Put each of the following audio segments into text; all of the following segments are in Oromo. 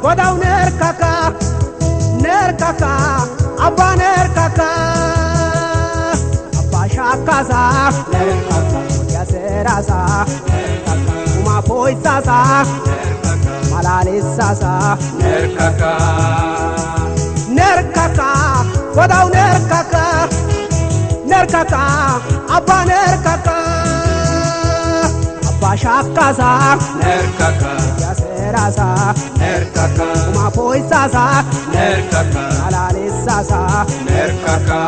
godau nerkaka abba nerkaka abba shakasa nerkaka yaserasa nerkaka uma poisasa nerkaka malalisasa nerkaka godau nerkaka abba nerkaka abba shakasa nerkaka yaserasa nerkaka uma poisasa nerkaka malalisasa nerkaka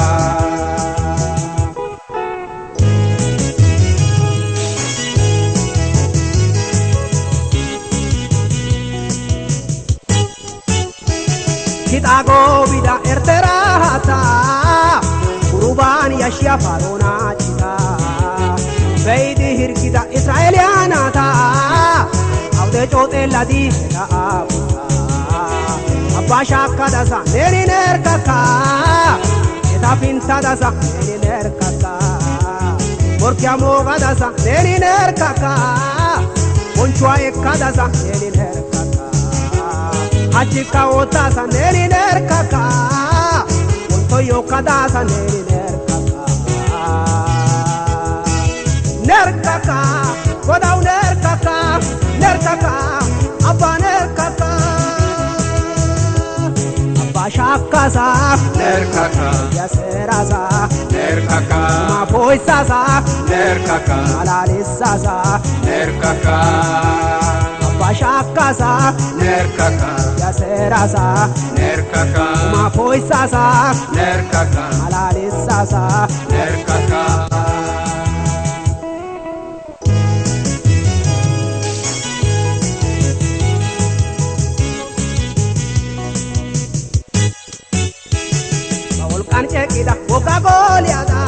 Kitago bida erterata Kurubani yashia farona chita Beidi hirkida Israelianata Avde chote ladi da Abba shakka dasa neri nerkaka Eta pinta dasa neri nerkaka Porkiamo dasa neri nerkaka Bonchua ekka dasa neri nerkaka Hachika otasa neri nerkaka Montoyo kadasa neri nerkaka godau nerkaka abba nerkaka abba shakasa nerkaka yaserasa nerkaka uma poisasa nerkaka malalisasa nerkaka abba shakasa nerkaka yaserasa nerkaka uma poisasa nerkaka malalisasa nerkaka Anchekida boka goliada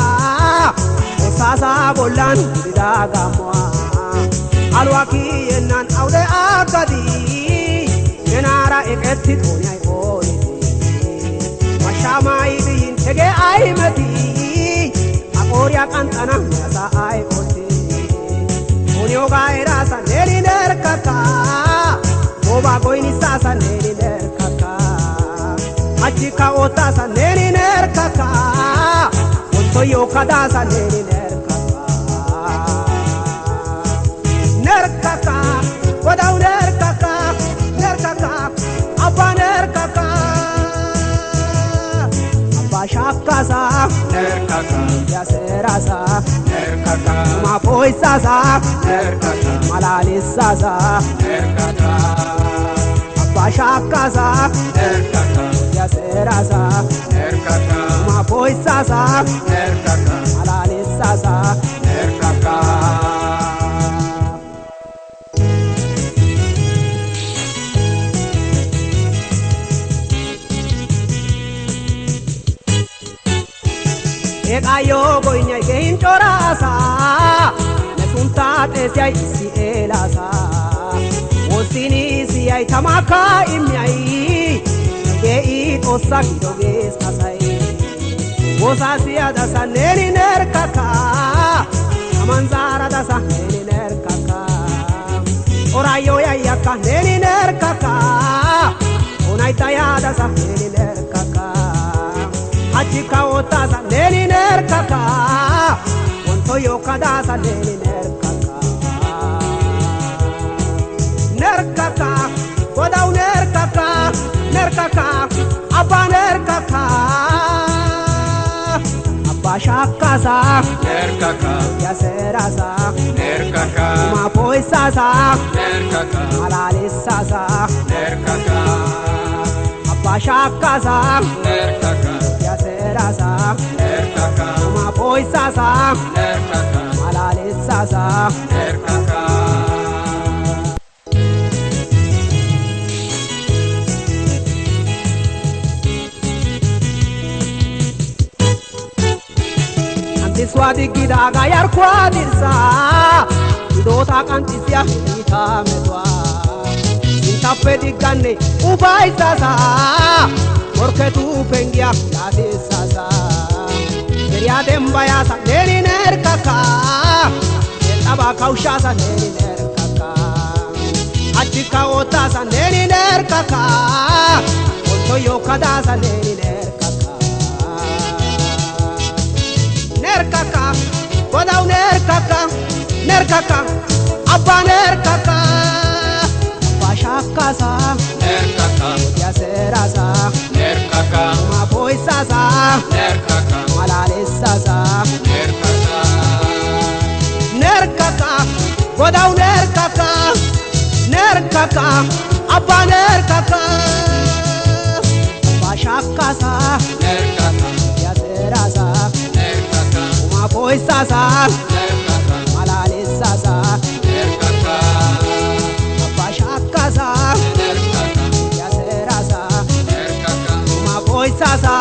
Osasa bolan bida gamwa Alwaki yenan aude akadi Yenara eketti tonya ikoni Mashama ibiyin tege aimeti Akoria kantana yasa aikoti Onyo gairasa neri nerkaka Boba goini sasa neri nerkaka Achika otasa neri nerkaka Ontoyo kadasa neri nerkaka godau nerkaka abba nerkaka abba shakasa nerkaka yaserasa nerkaka uma poisasa nerkaka malalisasa nerkaka abba shakasa nerkaka yaserasa nerkaka uma poisasa nerkaka malalisasa nerkaka Ekayo goinya gein chorasa Nesunta tesiai si elasa Osini si ai tamaka imyai Gei tosa gidoges kasai Osa si adasa neri nerkaka Amanzara dasa neri nerkaka Orayo ya yaka neri nerkaka Onaitaya dasa neri nerkaka Achika otasa neri nerkaka Ontoyo kadasa neri nerkaka godau nerkaka abba nerkaka abba shakasa nerkaka yaserasa nerkaka uma poisasa nerkaka malalisasa nerkaka abba shakasa nerkaka yaserasa nerkaka uma poisasa nerkaka malalisasa nerkaka Swadi gidaga yar kwadirsa Idota kantisia ita medwa Sintape digane ubaisasa Morke tu pengia yadisasa Keria dembayasa neri nerkaka Yetaba kaushasa neri nerkaka Achika otasa neri nerkaka nerkaka Onto yo kadasa neni nerkaka Nerkaka Godau nerkaka Nerkaka Abba nerkaka Abba shakasa Nerkaka Odia serasa Nerkaka Ma poisasa Nerkaka Malalesasa Nerkaka Nerkaka Godau nerkaka Nerkaka Abba nerkaka Abba shakasa Nerkaka Odia serasa Nerkaka Ma poisasa Nerkaka Malalesasa Nerkaka Abba shakasa Nerkaka Odia serasa Nerkaka Ma poisasa